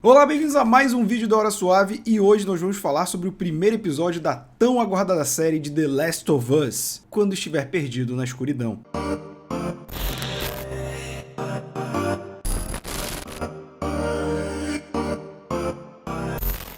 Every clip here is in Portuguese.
Olá, bem-vindos a mais um vídeo da Hora Suave e hoje nós vamos falar sobre o primeiro episódio da tão aguardada série de The Last of Us, Quando Estiver Perdido na Escuridão.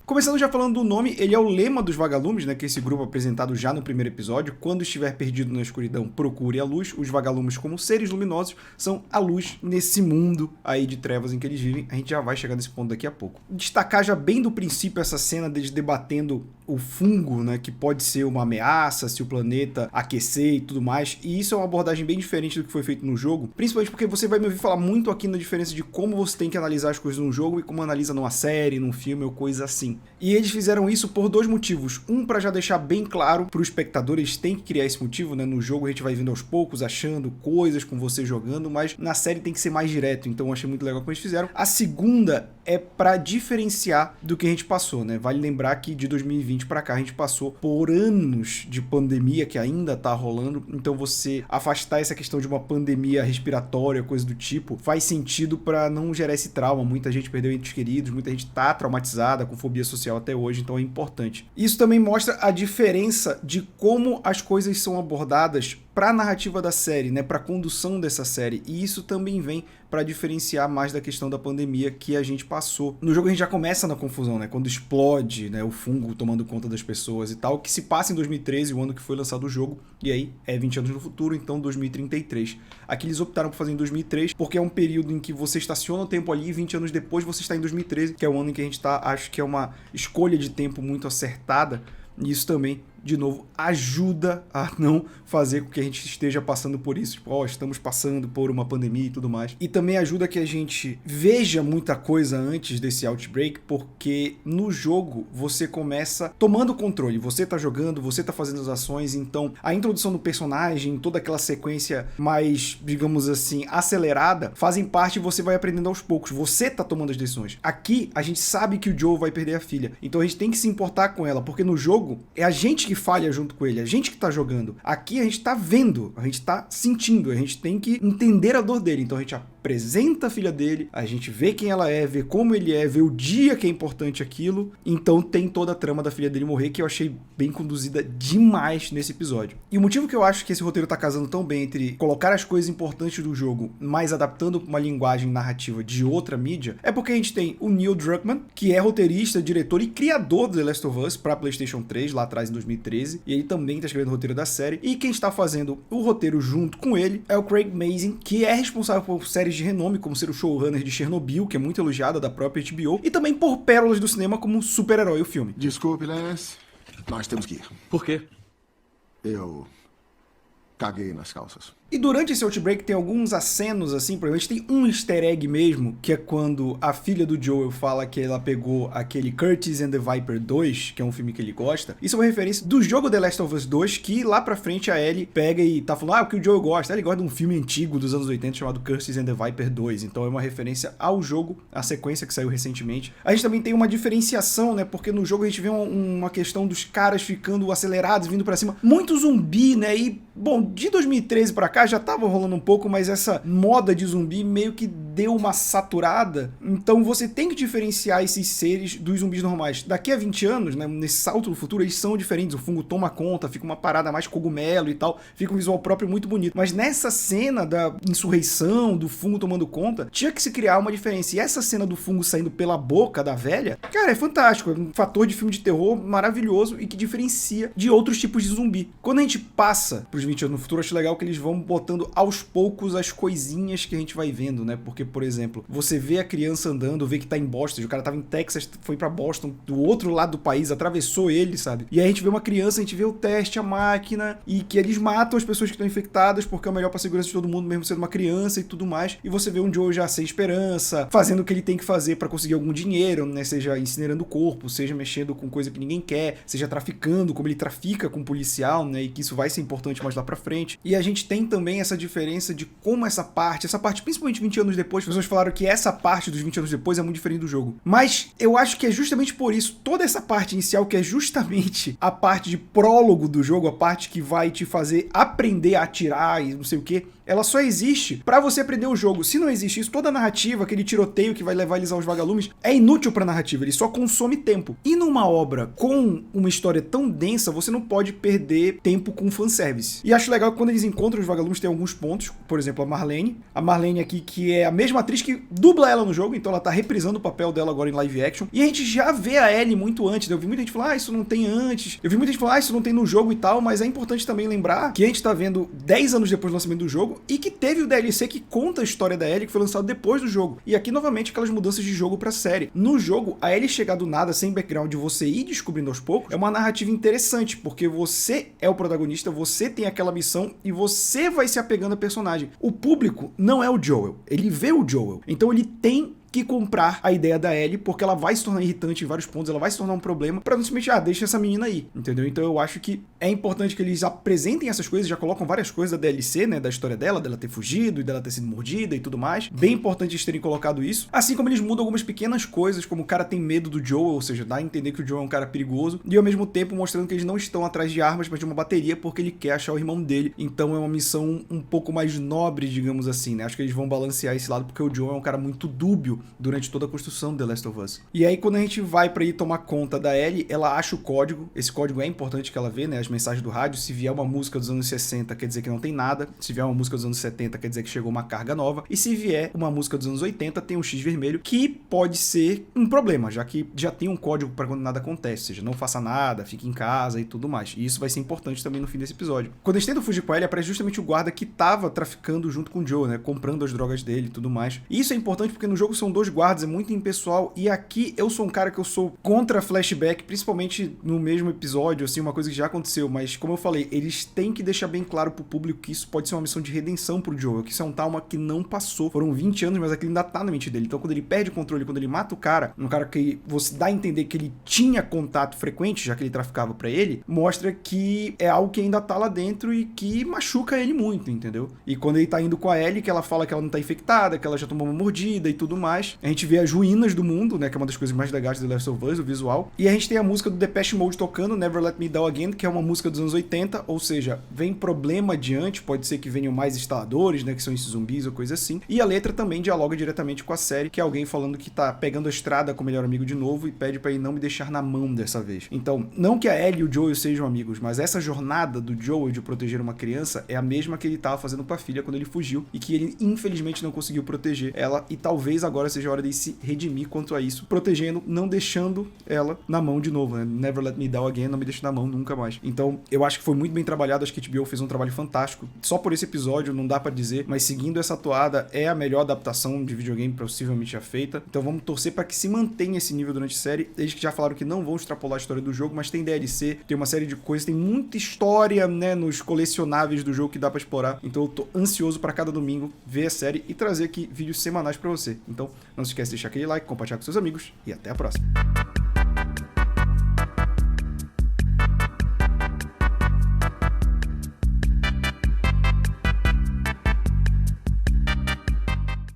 Começando já falando do nome, ele é o lema dos Vagalumes, né, que é esse grupo apresentado já no primeiro episódio. Quando estiver perdido na escuridão, procure a luz. Os Vagalumes, como seres luminosos, são a luz nesse mundo aí de trevas em que eles vivem. A gente já vai chegar nesse ponto daqui a pouco. Destacar já bem do princípio essa cena deles debatendo o fungo, né, que pode ser uma ameaça se o planeta aquecer e tudo mais. E isso é uma abordagem bem diferente do que foi feito no jogo, principalmente porque você vai me ouvir falar muito aqui na diferença de como você tem que analisar as coisas num jogo e como analisa numa série, num filme ou coisa assim. E eles fizeram isso por dois motivos. Um, para já deixar bem claro para o espectador, eles têm que criar esse motivo, né? No jogo a gente vai vindo aos poucos, achando coisas com você jogando, mas na série tem que ser mais direto, então eu achei muito legal como eles fizeram. A segunda é para diferenciar do que a gente passou, né? Vale lembrar que de 2020 para cá a gente passou por anos de pandemia que ainda tá rolando, então você afastar essa questão de uma pandemia respiratória, coisa do tipo, faz sentido para não gerar esse trauma. Muita gente perdeu entes queridos, muita gente tá traumatizada, com fobia social até hoje, então é importante. Isso também mostra a diferença de como as coisas são abordadas para a narrativa da série, né, para a condução dessa série, e isso também vem para diferenciar mais da questão da pandemia que a gente passou. No jogo a gente já começa na confusão, né, quando explode, né, o fungo tomando conta das pessoas e tal, que se passa em 2013, o ano que foi lançado o jogo, e aí é 20 anos no futuro, então 2033. Aqui eles optaram por fazer em 2003, porque é um período em que você estaciona o tempo ali e 20 anos depois você está em 2013, que é o ano em que a gente está. Acho que é uma escolha de tempo muito acertada, e isso também, de novo, ajuda a não fazer com que a gente esteja passando por isso. Tipo, estamos passando por uma pandemia e tudo mais. E também ajuda que a gente veja muita coisa antes desse outbreak, porque no jogo você começa tomando controle. Você tá jogando, você tá fazendo as ações, então a introdução do personagem, toda aquela sequência mais, digamos assim, acelerada, fazem parte e você vai aprendendo aos poucos. Você tá tomando as decisões. Aqui, a gente sabe que o Joe vai perder a filha, então a gente tem que se importar com ela, porque no jogo é a gente que falha junto com ele, a gente que tá jogando. Aqui a gente tá vendo, a gente tá sentindo, a gente tem que entender a dor dele, então a gente apresenta a filha dele, a gente vê quem ela é, vê como ele é, vê o dia que é importante aquilo, então tem toda a trama da filha dele morrer, que eu achei bem conduzida demais nesse episódio. E o motivo que eu acho que esse roteiro tá casando tão bem entre colocar as coisas importantes do jogo, mas adaptando pra uma linguagem narrativa de outra mídia, é porque a gente tem o Neil Druckmann, que é roteirista, diretor e criador do The Last of Us pra PlayStation 3, lá atrás em 2013, e ele também tá escrevendo o roteiro da série, e quem está fazendo o roteiro junto com ele é o Craig Mazin, que é responsável por séries de renome, como ser o showrunner de Chernobyl, que é muito elogiada da própria HBO, e também por pérolas do cinema como Super-Herói, o filme. Desculpe, Lance. Nós temos que ir. Por quê? Eu caguei nas calças. E durante esse outbreak tem alguns acenos, assim, provavelmente tem um easter egg mesmo, que é quando a filha do Joel fala que ela pegou aquele Curtis and the Viper 2, que é um filme que ele gosta. Isso é uma referência do jogo The Last of Us 2, que lá pra frente a Ellie pega e tá falando, o que o Joel gosta. Ele gosta de um filme antigo dos anos 80 chamado Curtis and the Viper 2, então é uma referência ao jogo, a sequência que saiu recentemente. A gente também tem uma diferenciação, né, porque no jogo a gente vê uma questão dos caras ficando acelerados, vindo pra cima, muito zumbi, né, e, bom, de 2013 pra cá já tava rolando um pouco, mas essa moda de zumbi meio que deu uma saturada, então você tem que diferenciar esses seres dos zumbis normais. Daqui a 20 anos, né, nesse salto do futuro, eles são diferentes, o fungo toma conta, fica uma parada mais cogumelo e tal, fica um visual próprio muito bonito, mas nessa cena da insurreição, do fungo tomando conta, tinha que se criar uma diferença, e essa cena do fungo saindo pela boca da velha, cara, é fantástico, é um fator de filme de terror maravilhoso e que diferencia de outros tipos de zumbi. Quando a gente passa pros 20 anos no futuro, acho legal que eles vão botando aos poucos as coisinhas que a gente vai vendo, né? Porque, por exemplo, você vê a criança andando, vê que tá em Boston, o cara tava em Texas, foi pra Boston, do outro lado do país, atravessou ele, sabe? E aí a gente vê uma criança, a gente vê o teste, a máquina, e que eles matam as pessoas que estão infectadas, porque é o melhor pra segurança de todo mundo, mesmo sendo uma criança e tudo mais. E você vê um Joe já sem esperança, fazendo o que ele tem que fazer pra conseguir algum dinheiro, né? Seja incinerando o corpo, seja mexendo com coisa que ninguém quer, seja traficando, como ele trafica com o policial, né? E que isso vai ser importante mais lá pra frente. E a gente tem também essa diferença de como essa parte, principalmente 20 anos depois, as pessoas falaram que essa parte dos 20 anos depois é muito diferente do jogo. Mas eu acho que é justamente por isso, toda essa parte inicial, que é justamente a parte de prólogo do jogo, a parte que vai te fazer aprender a atirar e não sei o que, ela só existe pra você aprender o jogo. Se não existe isso, toda a narrativa, aquele tiroteio que vai levar eles aos vagalumes, é inútil pra narrativa, ele só consome tempo. E numa obra com uma história tão densa, você não pode perder tempo com fanservice. E acho legal que quando eles encontram os vagalumes tem alguns pontos, por exemplo, a Marlene aqui, que é a mesma atriz que dubla ela no jogo, então ela tá reprisando o papel dela agora em live action, e a gente já vê a Ellie muito antes, né? Eu vi muita gente falar, isso não tem antes, eu vi muita gente falar, isso não tem no jogo e tal, mas é importante também lembrar que a gente tá vendo 10 anos depois do lançamento do jogo, e que teve o DLC que conta a história da Ellie, que foi lançado depois do jogo. E aqui, novamente, aquelas mudanças de jogo pra série. No jogo, a Ellie chegar do nada, sem background, de você ir descobrindo aos poucos, é uma narrativa interessante, porque você é o protagonista, você tem aquela missão, e você vai se apegando a personagem. O público não é o Joel, ele vê o Joel, então ele tem que comprar a ideia da Ellie, porque ela vai se tornar irritante em vários pontos, ela vai se tornar um problema, pra não simplesmente, deixa essa menina aí, entendeu? Então eu acho que é importante que eles apresentem essas coisas, já colocam várias coisas da DLC, né, da história dela ter fugido e dela ter sido mordida e tudo mais. Bem importante eles terem colocado isso. Assim como eles mudam algumas pequenas coisas, como o cara tem medo do Joel, ou seja, dá a entender que o Joel é um cara perigoso, e ao mesmo tempo mostrando que eles não estão atrás de armas, mas de uma bateria, porque ele quer achar o irmão dele. Então é uma missão um pouco mais nobre, digamos assim, né? Acho que eles vão balancear esse lado, porque o Joel é um cara muito dúbio durante toda a construção de The Last of Us. E aí, quando a gente vai pra ir tomar conta da Ellie, ela acha o código. Esse código é importante que ela vê, né? As mensagens do rádio. Se vier uma música dos anos 60, quer dizer que não tem nada. Se vier uma música dos anos 70, quer dizer que chegou uma carga nova. E se vier uma música dos anos 80, tem um X vermelho, que pode ser um problema, já que já tem um código para quando nada acontece. Ou seja, não faça nada, fique em casa e tudo mais. E isso vai ser importante também no fim desse episódio. Quando eles tentam fugir com a Ellie, aparece justamente o guarda que tava traficando junto com o Joe, né? Comprando as drogas dele e tudo mais. E isso é importante porque no jogo são dois guardas, é muito impessoal, e aqui eu sou um cara que eu sou contra flashback, principalmente no mesmo episódio, assim, uma coisa que já aconteceu, mas como eu falei, eles têm que deixar bem claro pro público que isso pode ser uma missão de redenção pro Joel, que isso é um trauma que não passou, foram 20 anos, mas aquilo ainda tá na mente dele, então quando ele perde o controle, quando ele mata o cara, um cara que você dá a entender que ele tinha contato frequente, já que ele traficava pra ele, mostra que é algo que ainda tá lá dentro e que machuca ele muito, entendeu? E quando ele tá indo com a Ellie, que ela fala que ela não tá infectada, que ela já tomou uma mordida e tudo mais, a gente vê as ruínas do mundo, né, que é uma das coisas mais legais do The Last of Us, o visual, e a gente tem a música do Depeche Mode tocando, Never Let Me Down Again, que é uma música dos anos 80, ou seja, vem problema adiante, pode ser que venham mais instaladores, né, que são esses zumbis ou coisa assim, e a letra também dialoga diretamente com a série, que é alguém falando que tá pegando a estrada com o melhor amigo de novo e pede pra ele não me deixar na mão dessa vez. Então, não que a Ellie e o Joel sejam amigos, mas essa jornada do Joel de proteger uma criança é a mesma que ele tava fazendo com a filha quando ele fugiu, e que ele infelizmente não conseguiu proteger ela, e talvez agora seja a hora de se redimir quanto a isso, protegendo, não deixando ela na mão de novo, né? Never Let Me Down Again, não me deixe na mão nunca mais. Então, eu acho que foi muito bem trabalhado, acho que a HBO fez um trabalho fantástico. Só por esse episódio, não dá pra dizer, mas seguindo essa toada, é a melhor adaptação de videogame possivelmente já feita. Então vamos torcer pra que se mantenha esse nível durante a série. Eles que já falaram que não vão extrapolar a história do jogo, mas tem DLC, tem uma série de coisas, tem muita história, né, nos colecionáveis do jogo que dá pra explorar. Então eu tô ansioso pra cada domingo ver a série e trazer aqui vídeos semanais pra você. Então, não se esquece de deixar aquele like, compartilhar com seus amigos e até a próxima.